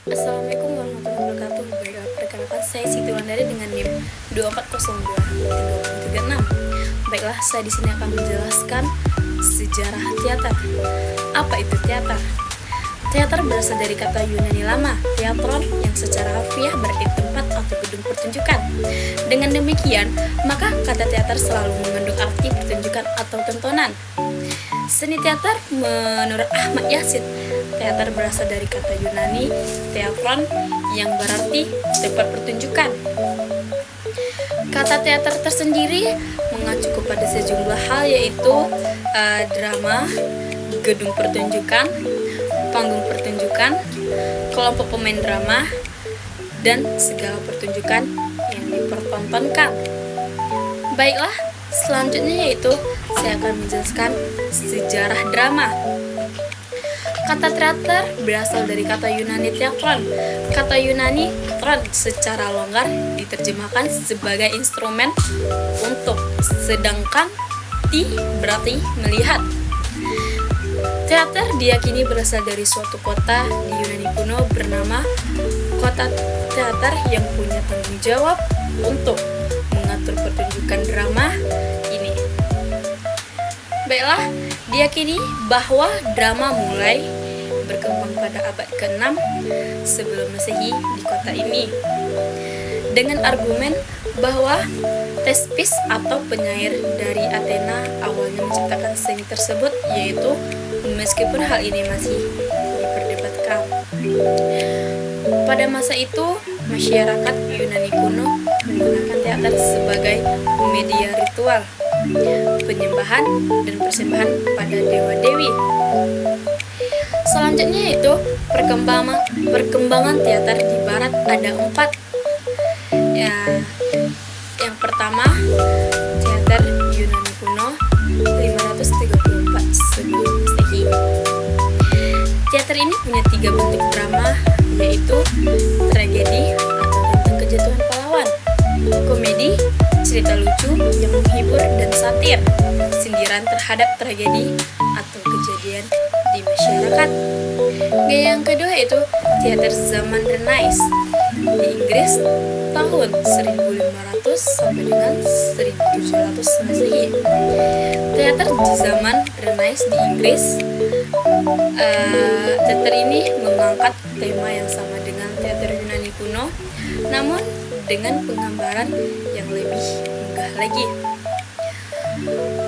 Assalamualaikum warahmatullahi wabarakatuh. Baiklah, perkenalkan saya Siti Wandari dengan NIM 2402 Baiklah, saya di sini akan menjelaskan sejarah teater. Apa itu teater? Teater berasal dari kata Yunani lama, teatron, yang secara harfiah berarti tempat atau gedung pertunjukan. Dengan demikian, maka kata teater selalu mengandung arti pertunjukan atau tontonan. Seni teater menurut Ahmad Yasid, teater berasal dari kata Yunani teatron yang berarti tempat pertunjukan. Kata teater tersendiri mengacu kepada sejumlah hal, yaitu drama, gedung pertunjukan, panggung pertunjukan, kelompok pemain drama, dan segala pertunjukan yang dipertontonkan. Baiklah, selanjutnya yaitu saya akan menjelaskan sejarah drama. Kata teater berasal dari kata Yunani teatron. Kata Yunani teatron secara longgar diterjemahkan sebagai instrumen untuk, sedangkan ti berarti melihat. Teater diyakini berasal dari suatu kota di Yunani kuno bernama kota teater yang punya tanggung jawab untuk mengatur pertunjukan drama ini. Baiklah, diyakini bahwa drama mulai berkembang pada abad ke-6 sebelum Masehi di kota ini, dengan argumen bahwa Thespis atau penyair dari Athena awalnya menciptakan seni tersebut, yaitu meskipun hal ini masih diperdebatkan. Pada masa itu, masyarakat Yunani kuno menggunakan teater sebagai media ritual, penyembahan dan persembahan pada dewa-dewi. Selanjutnya yaitu perkembangan teater di barat ada 4. Yang pertama, teater Yunani kuno 534 sebelum Masehi. Teater ini punya 3 bentuk drama, yaitu tragedi atau tentang kejatuhan pahlawan, komedi, cerita lucu yang menghibur, dan satir, sindiran terhadap tragedi atau kejadian di masyarakat. Gaya yang kedua yaitu teater zaman Renaissance di Inggris tahun 1500 sampai dengan 1700 Masehi. Teater di zaman Renaissance di Inggris, teater ini mengangkat tema yang sama dengan teater Yunani kuno, namun dengan penggambaran yang lebih megah lagi.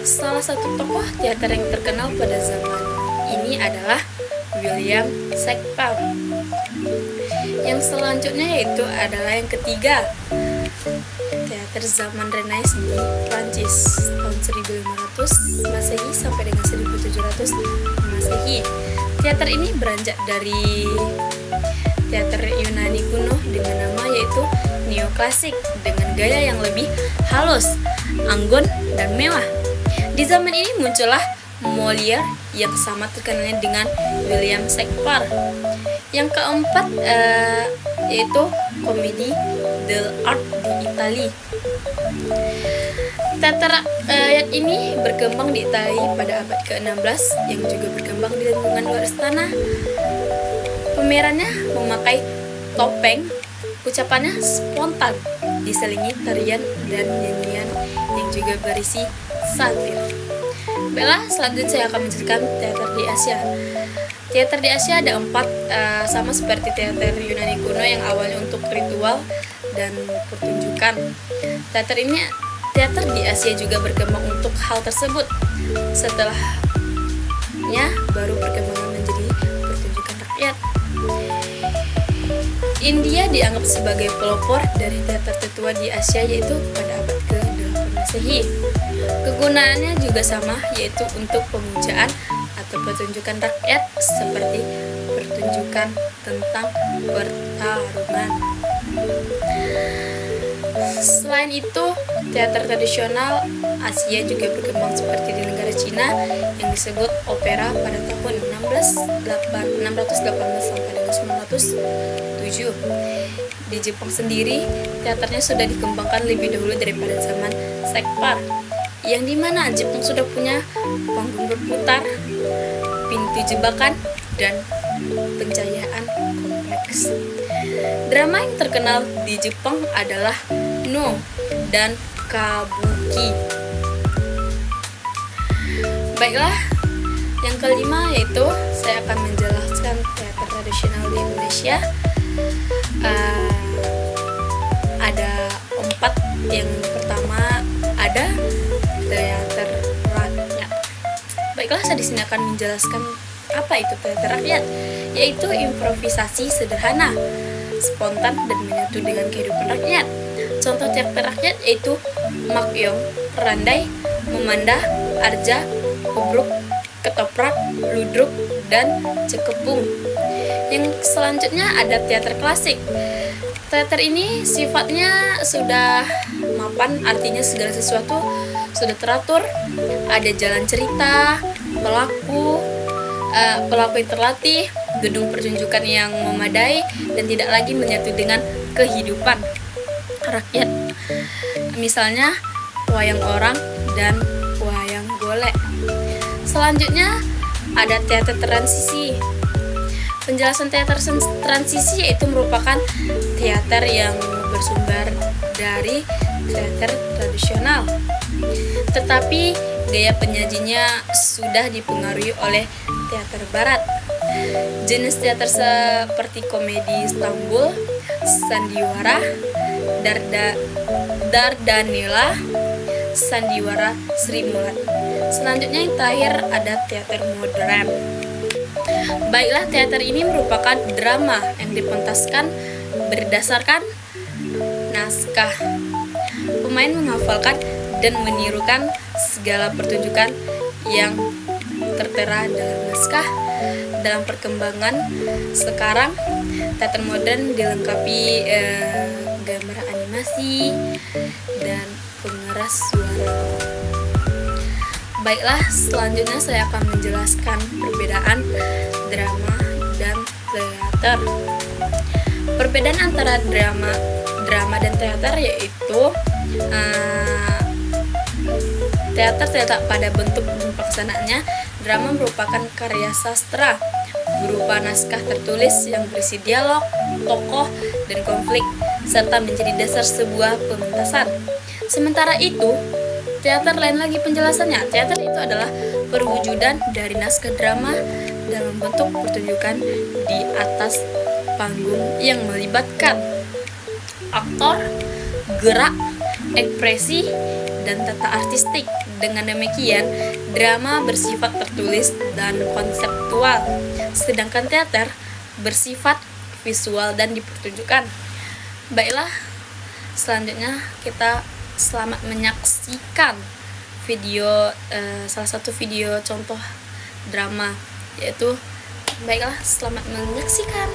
Salah satu tokoh teater yang terkenal pada zaman ini adalah William Shakespeare. Yang selanjutnya yaitu adalah yang ketiga, teater zaman Renaissance di Prancis tahun 1500 Masehi sampai dengan 1700 Masehi. Teater ini beranjak dari teater Yunani kuno dengan nama yaitu neoklasik, dengan gaya yang lebih halus, anggun, dan mewah. Di zaman ini muncullah Molière yang sama terkenalnya dengan William Shakespeare. Yang keempat yaitu komedi dell'arte di Italia. Teater ini berkembang di Italia pada abad ke-16, yang juga berkembang di lingkungan luar istana. Pemerannya memakai topeng, ucapannya spontan, diselingi tarian dan nyanyian yang juga berisi satir. Baiklah, selanjutnya saya akan menjelaskan teater di Asia. Teater di Asia ada 4, sama seperti teater Yunani kuno yang awalnya untuk ritual dan pertunjukan. Teater di Asia juga berkembang untuk hal tersebut. Setelahnya baru perkembangan menjadi pertunjukan rakyat. India dianggap sebagai pelopor dari teater tertua di Asia, yaitu pada abad ke-8 Masehi. Kegunaannya juga sama, yaitu untuk pemujaan atau pertunjukan rakyat seperti pertunjukan tentang pertarungan. Selain itu, teater tradisional Asia juga berkembang seperti di negara Cina yang disebut opera pada tahun 618 sampai dengan 907. Di Jepang sendiri, teaternya sudah dikembangkan lebih dahulu daripada zaman Shakespeare, yang dimana Jepang sudah punya panggung berputar, pintu jebakan, dan pencahayaan kompleks. Drama yang terkenal di Jepang adalah No dan Kabuki. Baiklah, yang kelima yaitu saya akan menjelaskan teater tradisional di Indonesia. Ada 4. Yang pertama ada teater rakyat. Baiklah, saya di sini akan menjelaskan apa itu teater rakyat, yaitu improvisasi sederhana, spontan dan menyatu dengan kehidupan rakyat. Contoh teater rakyat yaitu Makyong, Randai, Memandah, Arja, Ubruk, Ketoprak, Ludruk, dan Cekepung. Yang selanjutnya ada teater klasik. Teater ini sifatnya sudah mapan, artinya segala sesuatu sudah teratur. Ada jalan cerita, pelaku yang terlatih, gedung pertunjukan yang memadai, dan tidak lagi menyatu dengan kehidupan rakyat. Misalnya wayang orang dan wayang golek. Selanjutnya ada teater transisi. Penjelasan teater transisi yaitu merupakan teater yang bersumber dari teater tradisional, tetapi gaya penyajinya sudah dipengaruhi oleh teater barat. Jenis teater seperti komedi Istanbul, sandiwara, Dardanella, sandiwara Sri Mulat. Selanjutnya yang terakhir ada teater modern. Baiklah, teater ini merupakan drama yang dipentaskan berdasarkan naskah. Pemain menghafalkan dan menirukan segala pertunjukan yang tertera dalam naskah. Dalam perkembangan sekarang, teater modern dilengkapi gambar animasi dan pengeras suara. Baiklah, selanjutnya saya akan menjelaskan perbedaan drama dan teater. Perbedaan antara drama dan teater yaitu teater terletak pada bentuk dan pelaksanaannya. Drama merupakan karya sastra berupa naskah tertulis yang berisi dialog, tokoh, dan konflik, serta menjadi dasar sebuah pementasan. Sementara itu, teater lain lagi penjelasannya. Teater itu adalah perwujudan dari naskah drama dalam bentuk pertunjukan di atas panggung yang melibatkan aktor, gerak, ekspresi, dan tata artistik. Dengan demikian, drama bersifat tertulis dan konseptual, sedangkan teater bersifat visual dan dipertunjukkan. Baiklah, selanjutnya kita selamat menyaksikan video salah satu video contoh drama, yaitu baiklah selamat menyaksikan.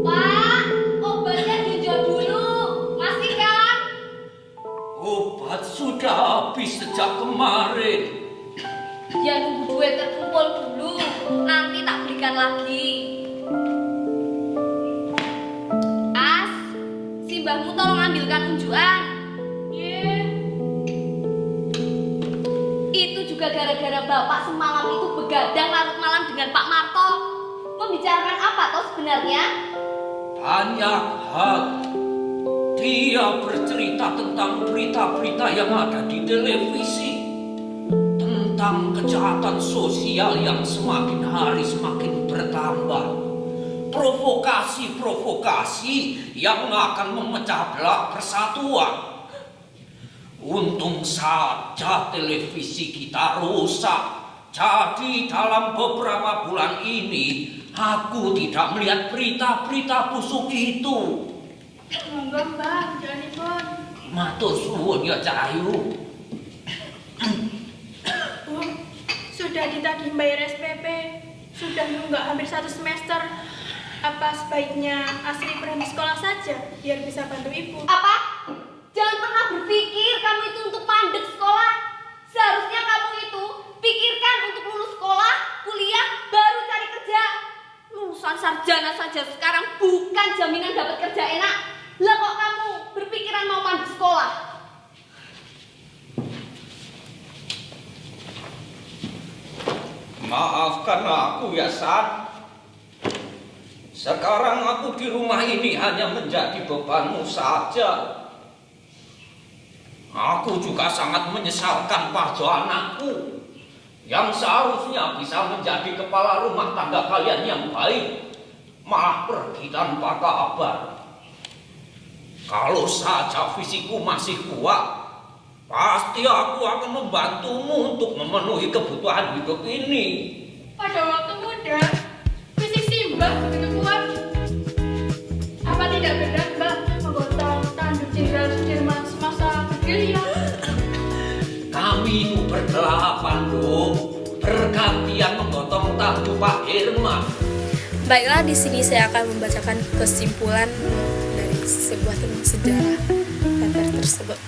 Pak, obatnya dijual dulu, masih kan? Obat sudah habis sejak kemarin. Ya nunggu duit terkumpul dulu, nanti tak belikan lagi. As, si mbahmu tolong ambilkan unjukan. Itu juga gara-gara bapak semalam itu begadang larut malam dengan Pak Marto. Membicarakan apa toh sebenarnya? Banyak hal. Dia bercerita tentang berita-berita yang ada di televisi, tentang kejahatan sosial yang semakin hari semakin bertambah, provokasi-provokasi yang akan memecah belah persatuan. Untung saja televisi kita rusak. Jadi dalam beberapa bulan ini aku tidak melihat berita-berita busuk itu. Monggo Mbah, janganipun. Matur suwun ya Cahayu. Bu, sudah ditagih bayar SPP, sudah nunggak hampir 1 semester. Apa sebaiknya Asri berhenti sekolah saja, biar bisa bantu ibu? Apa? Jangan pernah berpikir kamu itu untuk mandek sekolah. Seharusnya kamu itu pikirkan untuk lulus sekolah, kuliah, baru cari kerja. Lulusan sarjana saja sekarang bukan jaminan dapat kerja enak. Lah kok kamu berpikiran mau mandek sekolah? Maafkan aku ya, San. Sekarang aku di rumah ini hanya menjadi bebanmu saja. Aku juga sangat menyesalkan Parjo anakku yang seharusnya bisa menjadi kepala rumah tangga kalian yang baik, malah pergi tanpa kabar. Kalau saja fisikku masih kuat, pasti aku akan membantumu untuk memenuhi kebutuhan hidup ini. Pada waktu muda, fisik Simbah begitu kuat. Apa tidak benar, Mbak, menggotong tanduk Jenderal Sudirman semasa bergerilya? Kami itu berdelapan, Dok. Bergantian menggotong tanduk Pak Herman. Baiklah, di sini saya akan membacakan kesimpulan dari sebuah tentang sejarah teater tersebut.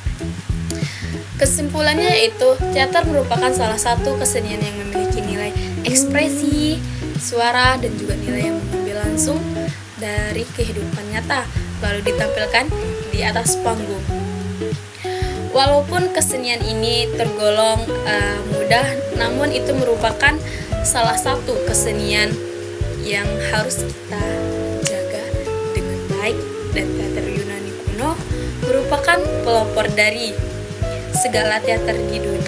Kesimpulannya yaitu teater merupakan salah satu kesenian yang memiliki nilai ekspresi, suara, dan juga nilai yang mengambil langsung dari kehidupan nyata lalu ditampilkan di atas panggung. Walaupun kesenian ini tergolong mudah, namun itu merupakan salah satu kesenian yang harus kita jaga dengan baik, dan teater Yunani kuno merupakan pelopor dari segala teater di dunia.